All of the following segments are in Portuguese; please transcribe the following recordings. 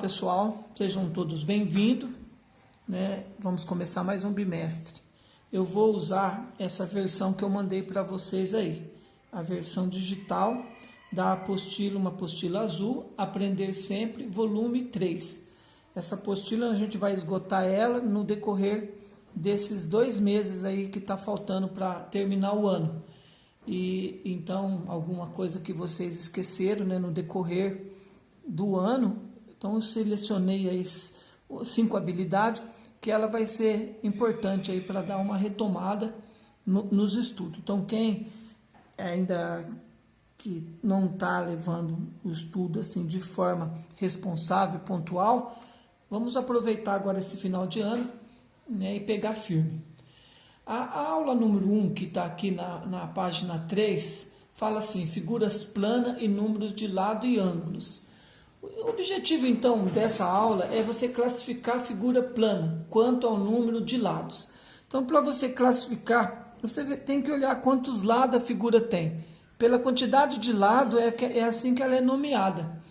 pessoal, sejam todos bem-vindos, né? Vamos começar mais um bimestre. Eu vou usar essa versão que eu mandei para vocês aí, a versão digital da apostila, uma apostila azul, Aprender Sempre, volume 3. Essa apostila a gente vai esgotar ela no decorrer desses 2 meses aí que está faltando para terminar o ano. E então, alguma coisa que vocês esqueceram, né, no decorrer do ano, então eu selecionei aí 5 habilidades que ela vai ser importante aí para dar uma retomada nos estudos. Então, quem ainda que não está levando o estudo assim de forma responsável, pontual, vamos aproveitar agora esse final de ano, né, e pegar firme. A aula número 1, que está aqui na página 3, fala assim, figuras planas e números de lado e ângulos. O objetivo, então, dessa aula é você classificar a figura plana quanto ao número de lados. Então, para você classificar, você tem que olhar quantos lados a figura tem. Pela quantidade de lado, é assim que ela é nomeada.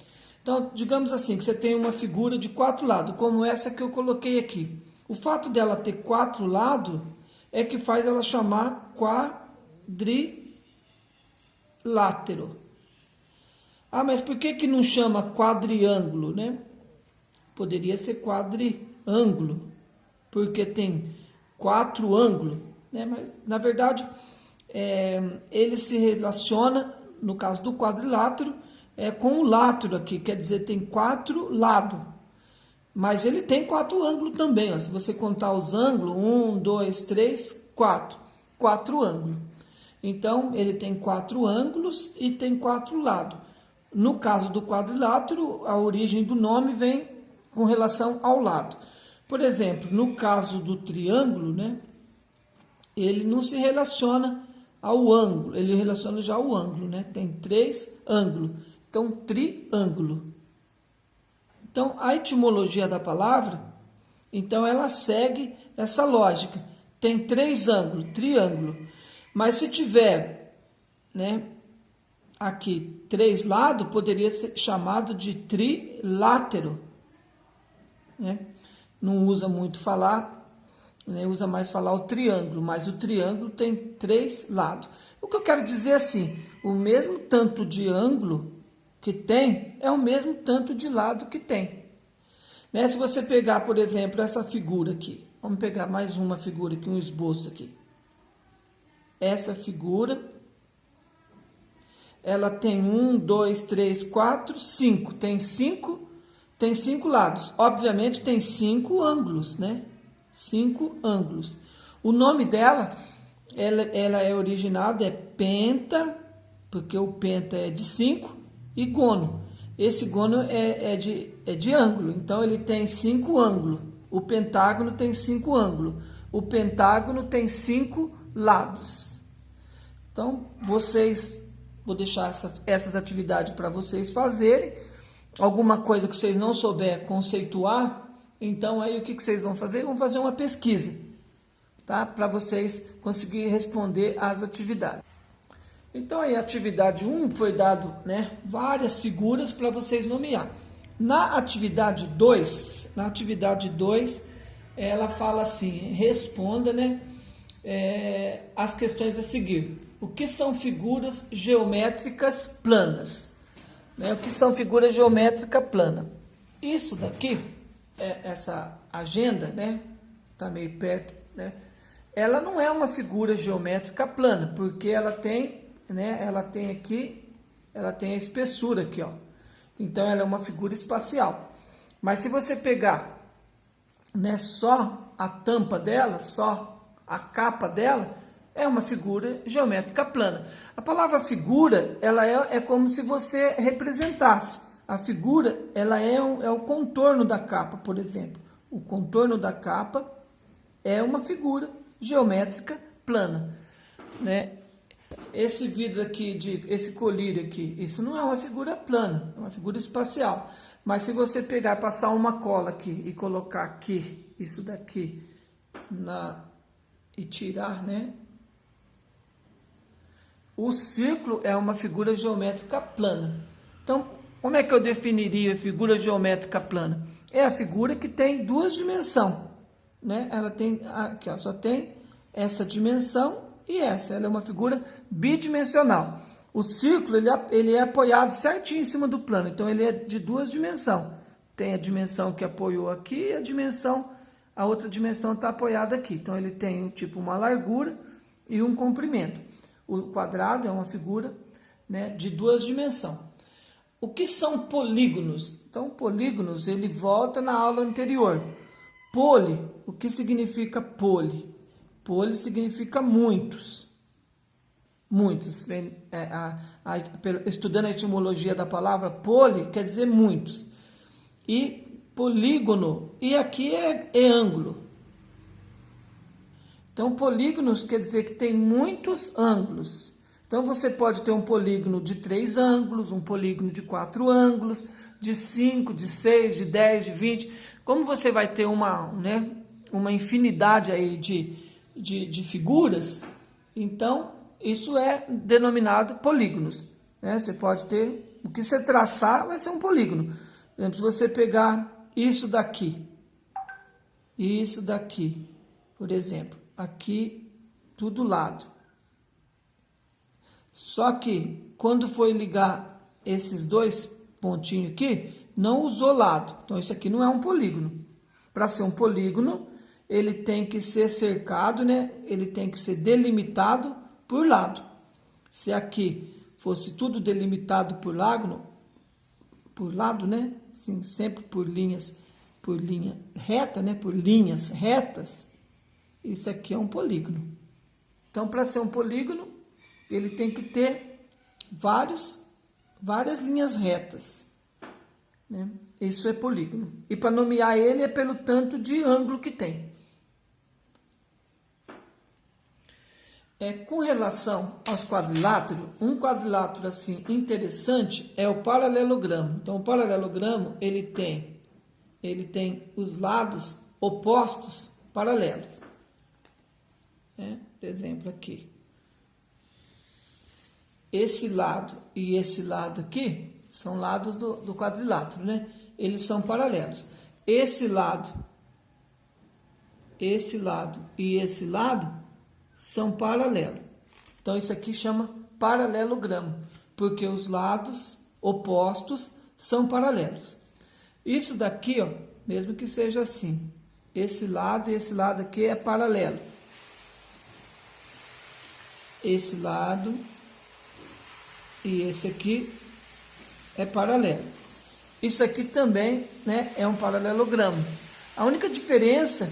Então, digamos assim, que você tem uma figura de 4 lados, como essa que eu coloquei aqui. O fato dela ter 4 lados é que faz ela chamar quadrilátero. Ah, mas por que não chama quadriângulo, né? Poderia ser quadriângulo, porque tem 4 ângulos, né? Mas, na verdade, ele se relaciona, no caso do quadrilátero, com o látero aqui, quer dizer, tem 4 lados. Mas ele tem 4 ângulos também, ó. Se você contar os ângulos, 1, 2, 3, 4. 4 ângulos. Então, ele tem 4 ângulos e tem 4 lados. No caso do quadrilátero, a origem do nome vem com relação ao lado. Por exemplo, no caso do triângulo, né, ele não se relaciona ao ângulo, ele relaciona já ao ângulo, né? Tem 3 ângulos. Então, triângulo. Então, a etimologia da palavra, então ela segue essa lógica. Tem 3 ângulos, triângulo. Mas se tiver, né, aqui 3 lados, poderia ser chamado de trilátero, né? Não usa muito falar, né? Usa mais falar o triângulo, mas o triângulo tem 3 lados. O que eu quero dizer é assim, o mesmo tanto de ângulo que tem, é o mesmo tanto de lado que tem. Né? Se você pegar, por exemplo, essa figura aqui, vamos pegar mais uma figura aqui, um esboço aqui. Essa figura, ela tem 1, 2, 3, 4, 5. Tem 5 lados. Obviamente tem 5 ângulos, né? 5 ângulos. O nome dela, ela é originada, é penta, porque o penta é de 5, e gono. Esse gono é de ângulo, então ele tem 5 ângulos. O pentágono tem 5 ângulos. O pentágono tem 5 lados. Então, vou deixar essas atividades para vocês fazerem. Alguma coisa que vocês não souber conceituar, então aí o que vocês vão fazer? Vão fazer uma pesquisa, tá? Para vocês conseguirem responder às atividades. Então aí a atividade 1 foi dado, né, várias figuras para vocês nomear. Na atividade 2, ela fala assim, responda, né, as questões a seguir. O que são figuras geométricas planas? Né? O que são figuras geométricas planas? Isso daqui, essa agenda, né? Tá meio perto, né? Ela não é uma figura geométrica plana, porque ela tem, né? Ela tem aqui, ela tem a espessura aqui, ó. Então ela é uma figura espacial. Mas se você pegar, né, só a tampa dela, só a capa dela, é uma figura geométrica plana. A palavra figura, ela é como se você representasse. A figura, ela é o contorno da capa, por exemplo. O contorno da capa é uma figura geométrica plana, né? Esse vidro aqui, esse colírio aqui, isso não é uma figura plana, é uma figura espacial. Mas se você pegar, passar uma cola aqui e colocar aqui, isso daqui, e tirar, né? O círculo é uma figura geométrica plana. Então, Como é que eu definiria a figura geométrica plana? É a figura que tem duas dimensões, né? Ela tem, aqui ó, só tem essa dimensão e essa. Ela é uma figura bidimensional. O círculo, ele é apoiado certinho em cima do plano, então ele é de duas dimensões. Tem a dimensão que apoiou aqui e a outra dimensão está apoiada aqui. Então ele tem tipo uma largura e um comprimento. O quadrado é uma figura, né, de duas dimensões. O que são polígonos? Então, polígonos, ele volta na aula anterior. Poli, o que significa poli? Poli significa muitos. Muitos. Estudando a etimologia da palavra poli, quer dizer muitos. E polígono, e aqui é ângulo. Então, polígonos quer dizer que tem muitos ângulos. Então, você pode ter um polígono de 3 ângulos, um polígono de 4 ângulos, de 5, de 6, de 10, de 20. Como você vai ter uma infinidade aí de figuras, então, isso é denominado polígonos, né? Você pode ter, o que você traçar vai ser um polígono. Por exemplo, se você pegar isso daqui, por exemplo, aqui, tudo lado. Só que, quando foi ligar esses dois pontinhos aqui, não usou lado. Então, isso aqui não é um polígono. Para ser um polígono, ele tem que ser cercado, né? Ele tem que ser delimitado por lado. Se aqui fosse tudo delimitado por lado, né? Sim, sempre por linha reta, né? Por linhas retas, isso aqui é um polígono. Então, para ser um polígono, ele tem que ter várias linhas retas, né? Isso é polígono. E para nomear ele é pelo tanto de ângulo que tem. Com relação aos quadriláteros, um quadrilátero assim interessante é o paralelogramo. Então, o paralelogramo ele tem os lados opostos paralelos, né? Por exemplo, aqui. Esse lado e esse lado aqui são lados do quadrilátero, né? Eles são paralelos. Esse lado e esse lado são paralelos. Então, isso aqui chama paralelogramo, porque os lados opostos são paralelos. Isso daqui, ó, mesmo que seja assim, esse lado e esse lado aqui é paralelo. Esse lado e esse aqui é paralelo. Isso aqui também, né, é um paralelogramo. A única diferença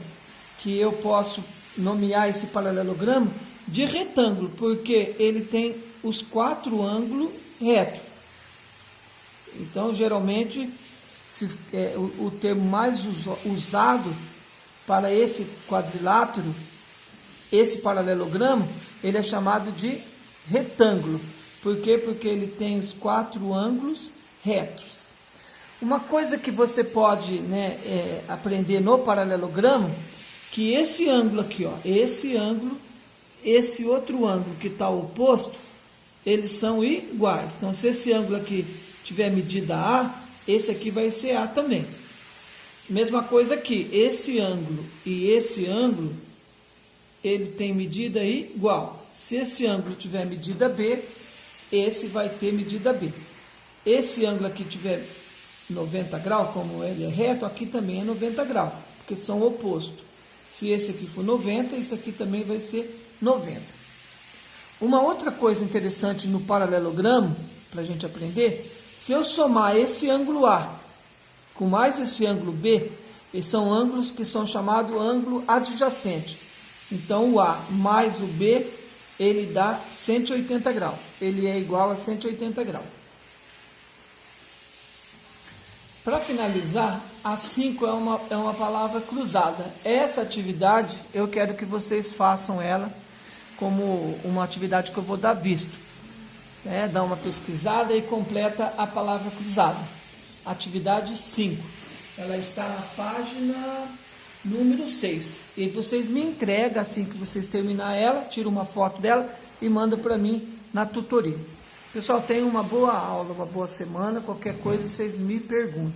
que eu posso nomear esse paralelogramo de retângulo, porque ele tem os 4 ângulos retos. Então, geralmente, o termo mais usado para esse quadrilátero, esse paralelogramo, ele é chamado de retângulo. Por quê? Porque ele tem os 4 ângulos retos. Uma coisa que você pode, né, aprender no paralelogramo, que esse ângulo aqui, ó, esse ângulo, esse outro ângulo que está oposto, eles são iguais. Então, se esse ângulo aqui tiver medida A, esse aqui vai ser A também. Mesma coisa aqui, esse ângulo e esse ângulo, ele tem medida igual. Se esse ângulo tiver medida B, esse vai ter medida B. Esse ângulo aqui tiver 90 graus, como ele é reto, aqui também é 90 graus, porque são opostos. Se esse aqui for 90, esse aqui também vai ser 90. Uma outra coisa interessante no paralelogramo, para a gente aprender, se eu somar esse ângulo A com mais esse ângulo B, eles são ângulos que são chamados ângulo adjacente. Então, o A mais o B, ele dá 180 graus. Ele é igual a 180 graus. Para finalizar, a 5 é uma palavra cruzada. Essa atividade, eu quero que vocês façam ela como uma atividade que eu vou dar visto. Dá uma pesquisada e completa a palavra cruzada. Atividade 5. Ela está na página número 6. E vocês me entregam assim que vocês terminar ela, tira uma foto dela e manda para mim na tutoria. Pessoal, tenham uma boa aula, uma boa semana. Qualquer coisa vocês me perguntem.